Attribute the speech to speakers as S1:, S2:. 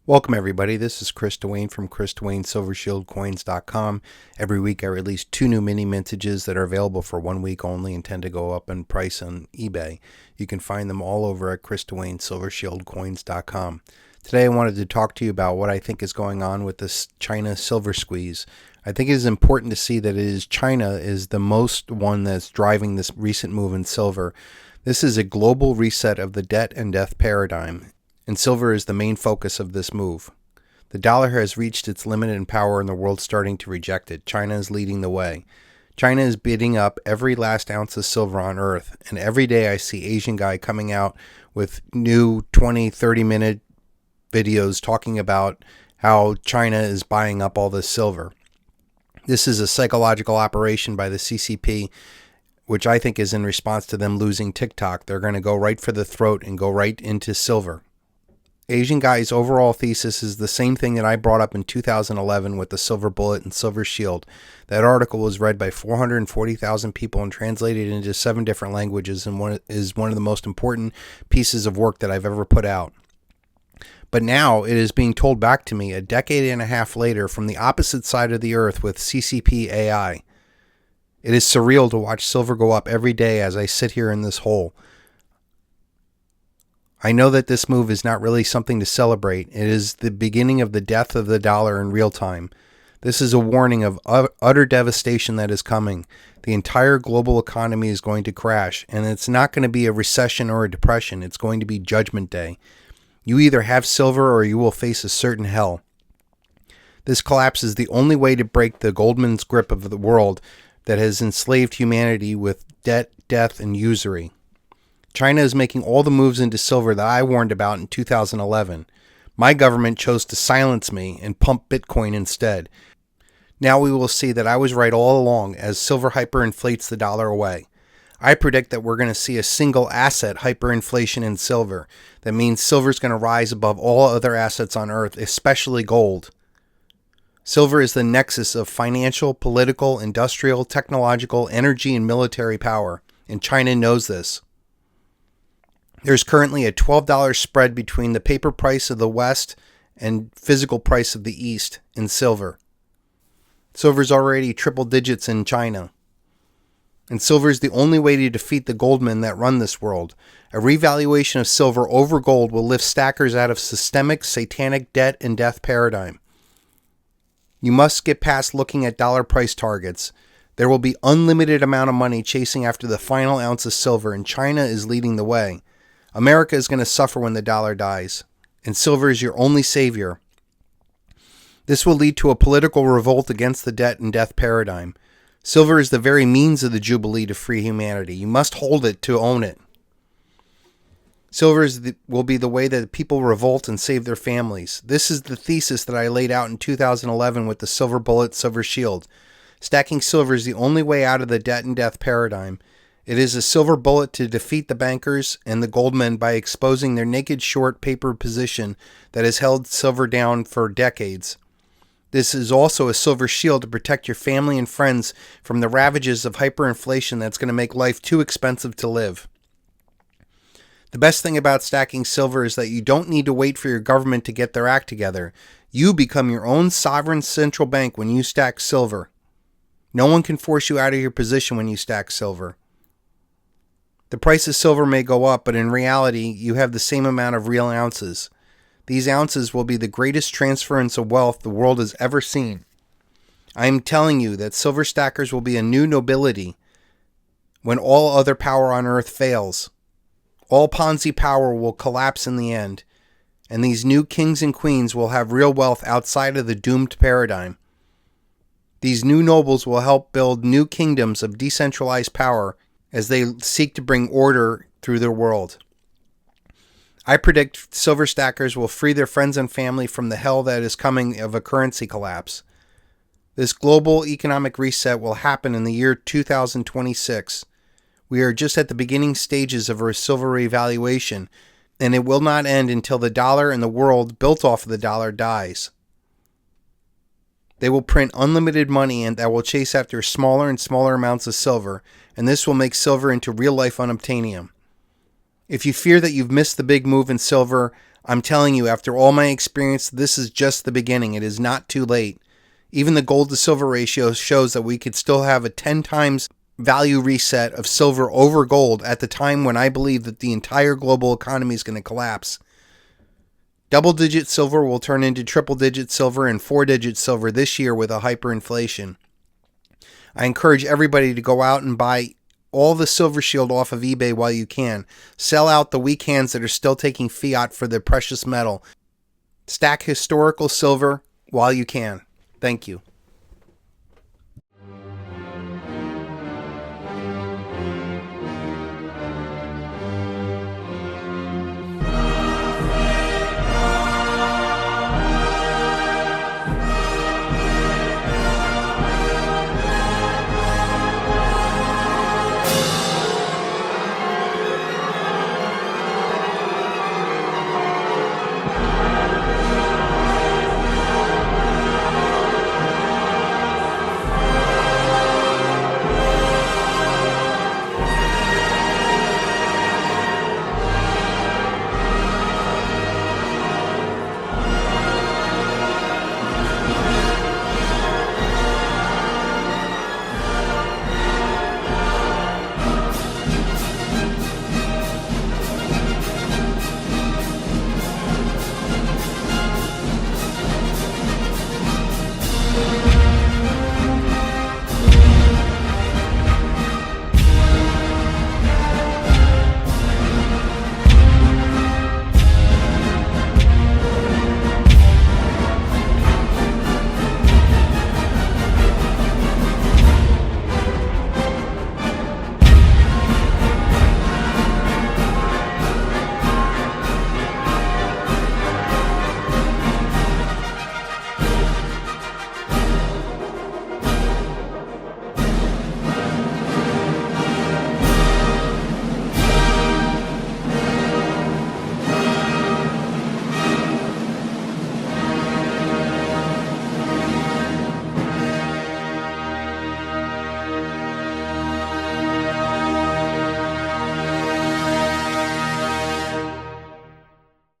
S1: Welcome everybody, this is Chris Dwayne from ChrisDwayneSilverShieldCoins.com. Every week I release 2 new mini mintages that are available for 1 week only and tend to go up in price on eBay. You can find them all over at ChrisDwayneSilverShieldCoins.com. Today I wanted to talk to you about what I think is going on with this China silver squeeze. I think it is important to see that China is the most one that's driving this recent move in silver. This is a global reset of the debt and death paradigm, and silver is the main focus of this move. The dollar has reached its limit in power and the world's starting to reject it. China is leading the way. China is bidding up every last ounce of silver on earth, and every day I see Asian guy coming out with new 20, 30-minute videos talking about how China is buying up all this silver. This is a psychological operation by the CCP, which I think is in response to them losing TikTok. They're going to go right for the throat and go right into silver. Asian guy's overall thesis is the same thing that I brought up in 2011 with the silver bullet and silver shield. That article was read by 440,000 people and translated into 7 different languages, and is one of the most important pieces of work that I've ever put out. But now it is being told back to me a decade and a half later from the opposite side of the earth with CCP AI. It is surreal to watch silver go up every day as I sit here in this hole. I know that this move is not really something to celebrate. It is the beginning of the death of the dollar in real time. This is a warning of utter devastation that is coming. The entire global economy is going to crash, and it's not going to be a recession or a depression. It's going to be Judgment Day. You either have silver or you will face a certain hell. This collapse is the only way to break the Goldman's grip of the world that has enslaved humanity with debt, death, and usury. China is making all the moves into silver that I warned about in 2011. My government chose to silence me and pump Bitcoin instead. Now we will see that I was right all along as silver hyperinflates the dollar away. I predict that we're going to see a single asset hyperinflation in silver. That means silver is going to rise above all other assets on earth, especially gold. Silver is the nexus of financial, political, industrial, technological, energy, and military power, and China knows this. There's currently a $12 spread between the paper price of the West and physical price of the East in silver. Silver is already triple digits in China. And silver is the only way to defeat the goldmen that run this world. A revaluation of silver over gold will lift stackers out of systemic, satanic debt and death paradigm. You must get past looking at dollar price targets. There will be unlimited amount of money chasing after the final ounce of silver, and China is leading the way. America is going to suffer when the dollar dies, and silver is your only savior. This will lead to a political revolt against the debt and death paradigm. Silver is the very means of the Jubilee to free humanity. You must hold it to own it. Silver will be the way that people revolt and save their families. This is the thesis that I laid out in 2011 with the silver bullet, silver shield. Stacking silver is the only way out of the debt and death paradigm. It is a silver bullet to defeat the bankers and the goldmen by exposing their naked short paper position that has held silver down for decades. This is also a silver shield to protect your family and friends from the ravages of hyperinflation that's going to make life too expensive to live. The best thing about stacking silver is that you don't need to wait for your government to get their act together. You become your own sovereign central bank when you stack silver. No one can force you out of your position when you stack silver. The price of silver may go up, but in reality, you have the same amount of real ounces. These ounces will be the greatest transference of wealth the world has ever seen. I am telling you that silver stackers will be a new nobility when all other power on earth fails. All Ponzi power will collapse in the end, and these new kings and queens will have real wealth outside of the doomed paradigm. These new nobles will help build new kingdoms of decentralized power as they seek to bring order through their world. I predict silver stackers will free their friends and family from the hell that is coming of a currency collapse. This global economic reset will happen in the year 2026. We are just at the beginning stages of a silver revaluation, and it will not end until the dollar and the world built off of the dollar dies. They will print unlimited money and that will chase after smaller and smaller amounts of silver, and this will make silver into real-life unobtainium. If you fear that you've missed the big move in silver, I'm telling you, after all my experience, this is just the beginning. It is not too late. Even the gold to silver ratio shows that we could still have a 10 times value reset of silver over gold at the time when I believe that the entire global economy is going to collapse. Double-digit silver will turn into triple-digit silver and four-digit silver this year with a hyperinflation. I encourage everybody to go out and buy all the Silver Shield off of eBay while you can. Sell out the weak hands that are still taking fiat for their precious metal. Stack historical silver while you can. Thank you.